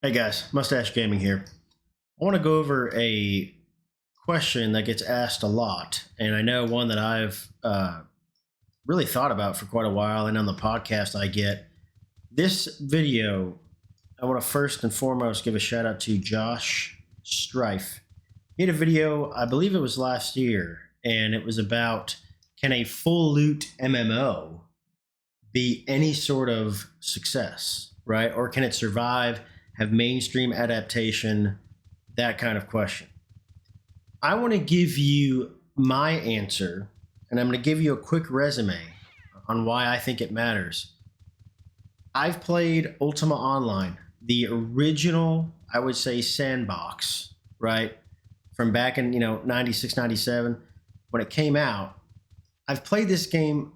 Hey guys, Mustache Gaming here. I want to go over a question that gets asked a lot, and I know one that I've really thought about for quite a while, and on the podcast I get. This video, I want to first and foremost give a shout out to Josh Strife. He had a video, I believe it was last year, and it was about, can a full loot MMO be any sort of success, right? Or can it survive, have mainstream adaptation, that kind of question. I want to give you my answer, and I'm going to give you a quick resume on why I think it matters. I've played Ultima Online, the original, I would say, sandbox, right? From back in, 96, 97, when it came out. I've played this game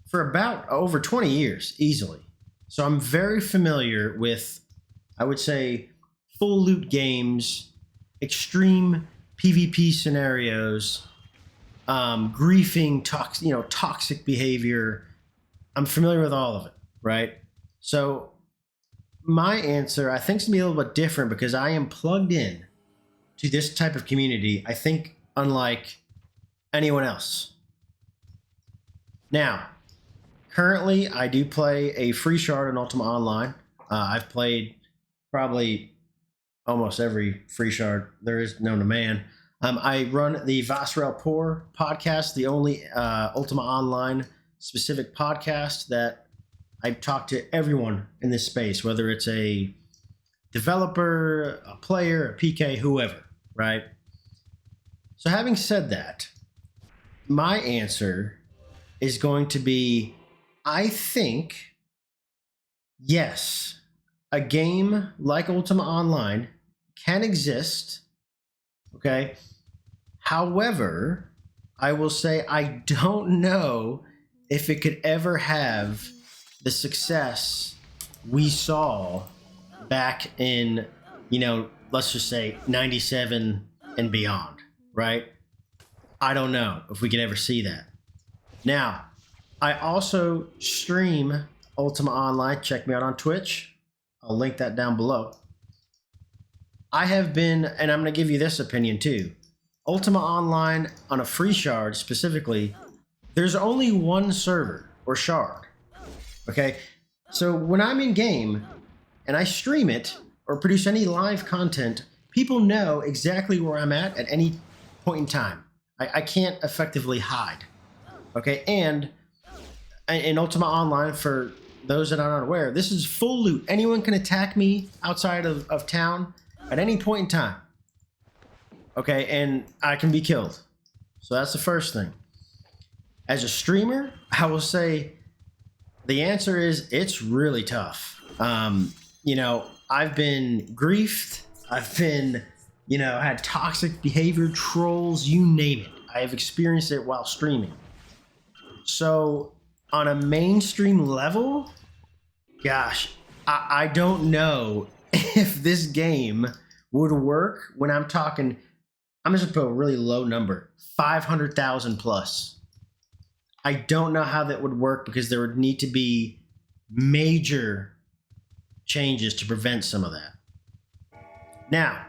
for about over 20 years, easily. So I'm very familiar with, I would say, full loot games, extreme PvP scenarios, griefing, toxic behavior. I'm familiar with all of it, right? So my answer, I think, is gonna be a little bit different because I am plugged in to this type of community, I think, unlike anyone else. Now, currently, I do play a free shard in Ultima Online. I've played probably almost every free shard there is known to man. I run the Vas Rel Por podcast, the only Ultima Online specific podcast that I talk to everyone in this space, whether it's a developer, a player, a PK, whoever, right? So having said that, my answer is going to be, I think, yes, a game like Ultima Online can exist, okay? However, I will say I don't know if it could ever have the success we saw back in, let's just say 97 and beyond, right? I don't know if we could ever see that. Now, I also stream Ultima Online. Check me out on Twitch. I'll link that down below. I have been, and I'm going to give you this opinion too. Ultima Online on a free shard specifically, there's only one server or shard. Okay? So when I'm in game and I stream it or produce any live content, people know exactly where I'm at any point in time. I can't effectively hide. Okay? And in Ultima Online, for those that are not aware, this is full loot. Anyone can attack me outside of town at any point in time. Okay, and I can be killed. So that's the first thing. As a streamer, I will say the answer is it's really tough. I've been griefed. I've been, had toxic behavior, trolls, you name it. I have experienced it while streaming. So on a mainstream level, gosh, I don't know if this game would work when I'm talking, I'm just gonna put a really low number, 500,000 plus. I don't know how that would work because there would need to be major changes to prevent some of that. Now,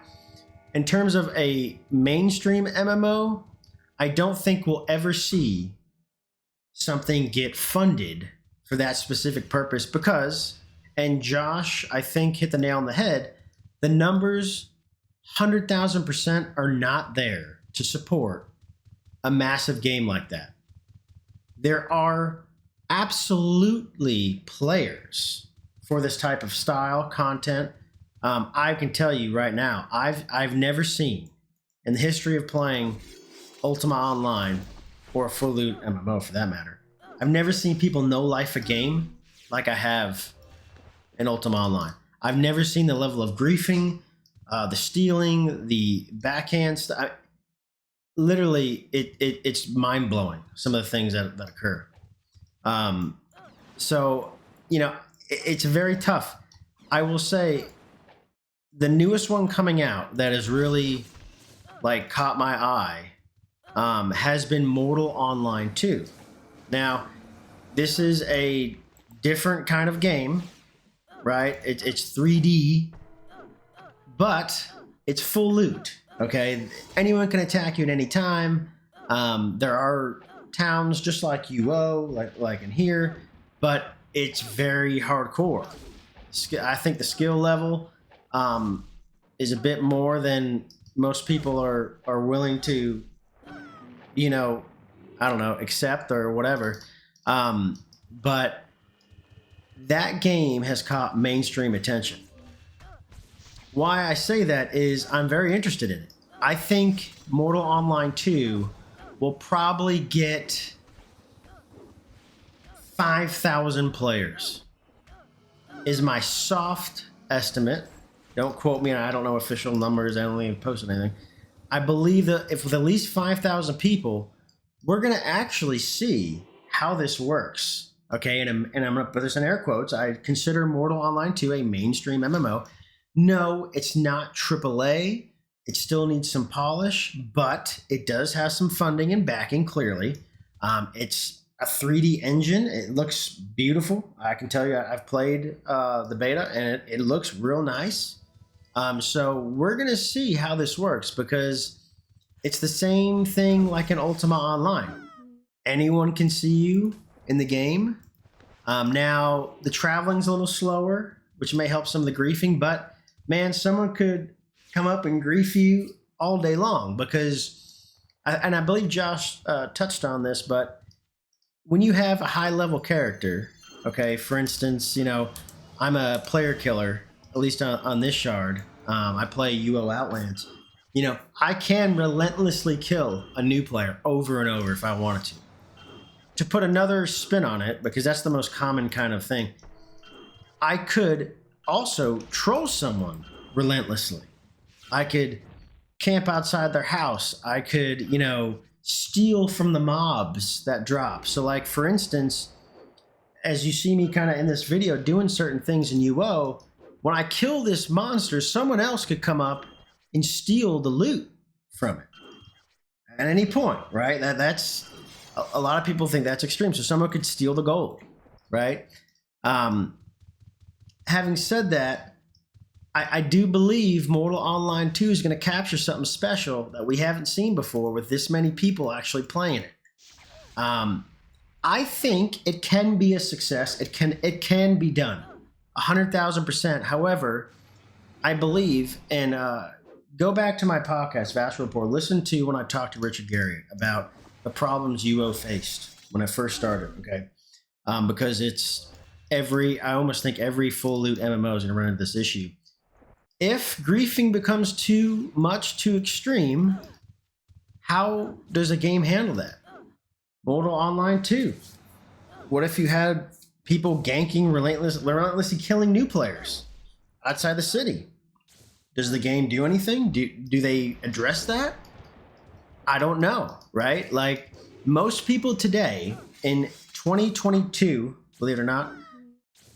in terms of a mainstream MMO, I don't think we'll ever see something get funded for that specific purpose because, and Josh, I think, hit the nail on the head, the numbers 100,000% are not there to support a massive game like that. There are absolutely players for this type of style content. I can tell you right now, I've never seen in the history of playing Ultima Online or a full loot MMO for that matter, I've never seen people no life a game like I have in Ultima Online. I've never seen the level of griefing, the stealing, the backhand stuff. Literally, it's mind blowing. Some of the things that occur. It's very tough. I will say, the newest one coming out that has really caught my eye has been Mortal Online 2. Now, this is a different kind of game, right? It's 3D. but it's full loot. Okay, anyone can attack you at any time. There are towns just like UO, like in here, but it's very hardcore. I think the skill level is a bit more than most people are willing to, you know, I don't know, accept or whatever. But that game has caught mainstream attention. Why I say that is I'm very interested in it. I think Mortal Online 2 will probably get 5,000 players is my soft estimate. Don't quote me, I don't know official numbers, I don't even posted anything. I believe that if with at least 5,000 people, we're going to actually see how this works. Okay, and I'm going to put this in air quotes. I consider Mortal Online 2 a mainstream MMO. No, it's not AAA. It still needs some polish, but it does have some funding and backing, clearly. It's a 3D engine. It looks beautiful. I can tell you, I've played the beta, and it looks real nice. So we're going to see how this works, because it's the same thing like in Ultima Online. Anyone can see you in the game. Now, the traveling's a little slower, which may help some of the griefing, but man, someone could come up and grief you all day long, because, and I believe Josh touched on this, but when you have a high level character, okay, for instance, you know, I'm a player killer, at least on this shard. I play UO Outlands. You know, I can relentlessly kill a new player over and over if I wanted to. To put another spin on it, because that's the most common kind of thing, I could also troll someone relentlessly. I could camp outside their house. I could, you know, steal from the mobs that drop. So like, for instance, as you see me kind of in this video doing certain things in UO, when I kill this monster, someone else could come up and steal the loot from it at any point, right? That's a lot of people think that's extreme. So someone could steal the gold, right? Having said that, I do believe Mortal Online 2 is going to capture something special that we haven't seen before with this many people actually playing it. I think it can be a success. It can be done 100,000%. However, I believe, and go back to my podcast, Vas Rel Por, listen to when I talked to Richard Garriott about the problems UO faced when it first started, okay? Because it's I almost think every full loot MMO is going to run into this issue. If griefing becomes too much, too extreme, how does a game handle that? Mortal Online 2. What if you had people ganking, relentlessly killing new players outside the city? Does the game do anything? Do they address that? I don't know, right? Like, most people today in 2022, believe it or not,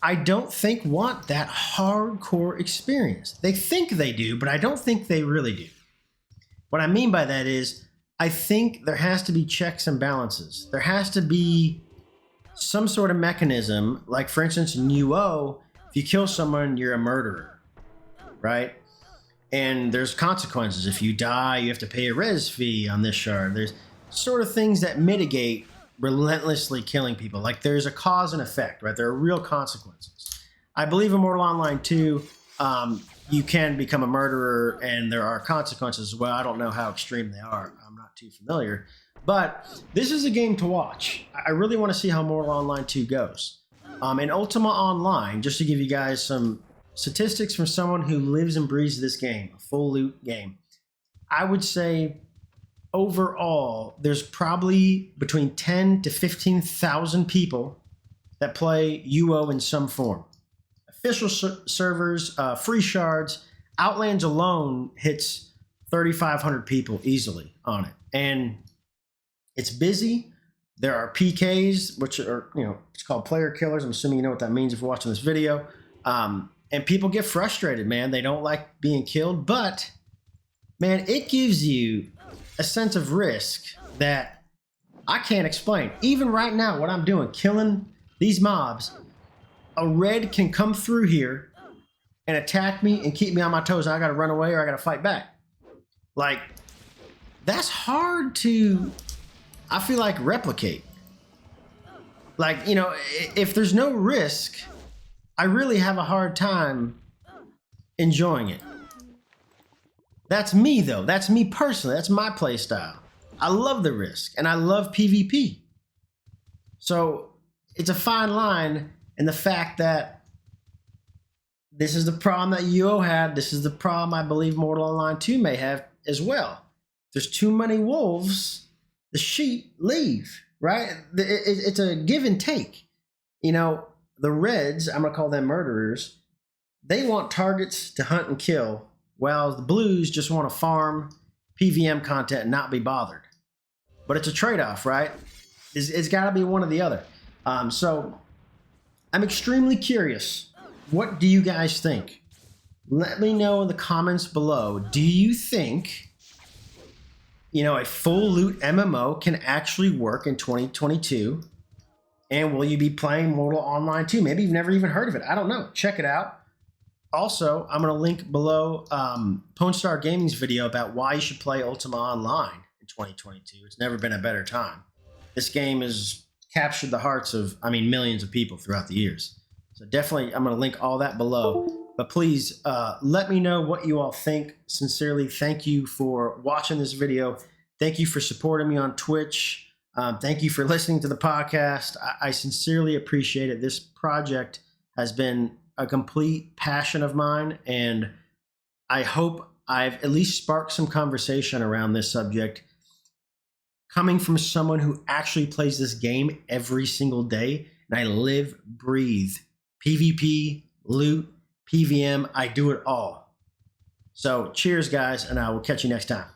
I don't think want that hardcore experience. They think they do, but I don't think they really do. What I mean by that is, I think there has to be checks and balances. There has to be some sort of mechanism, like for instance in UO, if you kill someone, you're a murderer, right? And there's consequences. If you die, you have to pay a res fee on this shard. There's sort of things that mitigate relentlessly killing people. Like there's a cause and effect, right? There are real consequences. I believe in Mortal Online 2, you can become a murderer and there are consequences as well. I don't know how extreme they are. I'm not too familiar. But this is a game to watch. I really want to see how Mortal Online 2 goes. In Ultima Online, just to give you guys some statistics from someone who lives and breathes this game, a full loot game, I would say overall, there's probably between 10 to 15,000 people that play UO in some form. Official servers, free shards, Outlands alone hits 3,500 people easily on it. And it's busy. There are PKs, which are, you know, it's called player killers. I'm assuming you know what that means if you're watching this video. And people get frustrated, man. They don't like being killed, but man, it gives you a sense of risk that I can't explain. Even right now, what I'm doing, killing these mobs, a red can come through here and attack me and keep me on my toes. I got to run away or I got to fight back. Like, that's hard to, I feel like, replicate. Like, you know, if there's no risk, I really have a hard time enjoying it. That's me, though. That's me personally. That's my play style. I love the risk, and I love PvP. So it's a fine line in the fact that this is the problem that UO had. This is the problem I believe Mortal Online 2 may have as well. There's too many wolves, the sheep leave, right? It's a give and take. You know, the Reds, I'm going to call them murderers, they want targets to hunt and kill, while the Blues just want to farm PVM content and not be bothered. But it's a trade-off, right? It's got to be one or the other. So I'm extremely curious. What do you guys think? Let me know in the comments below. Do you think, you know, a full loot MMO can actually work in 2022? And will you be playing Mortal Online 2? Maybe you've never even heard of it. I don't know. Check it out. Also, I'm going to link below Pwnstarr Gaming's video about why you should play Ultima Online in 2022. It's never been a better time. This game has captured the hearts of, I mean, millions of people throughout the years. So definitely, I'm going to link all that below. But please let me know what you all think. Sincerely, thank you for watching this video. Thank you for supporting me on Twitch. Thank you for listening to the podcast. I sincerely appreciate it. This project has been a complete passion of mine, and I hope I've at least sparked some conversation around this subject coming from someone who actually plays this game every single day, and I live, breathe PvP, loot, PVM. I do it all. So cheers, guys, and I will catch you next time.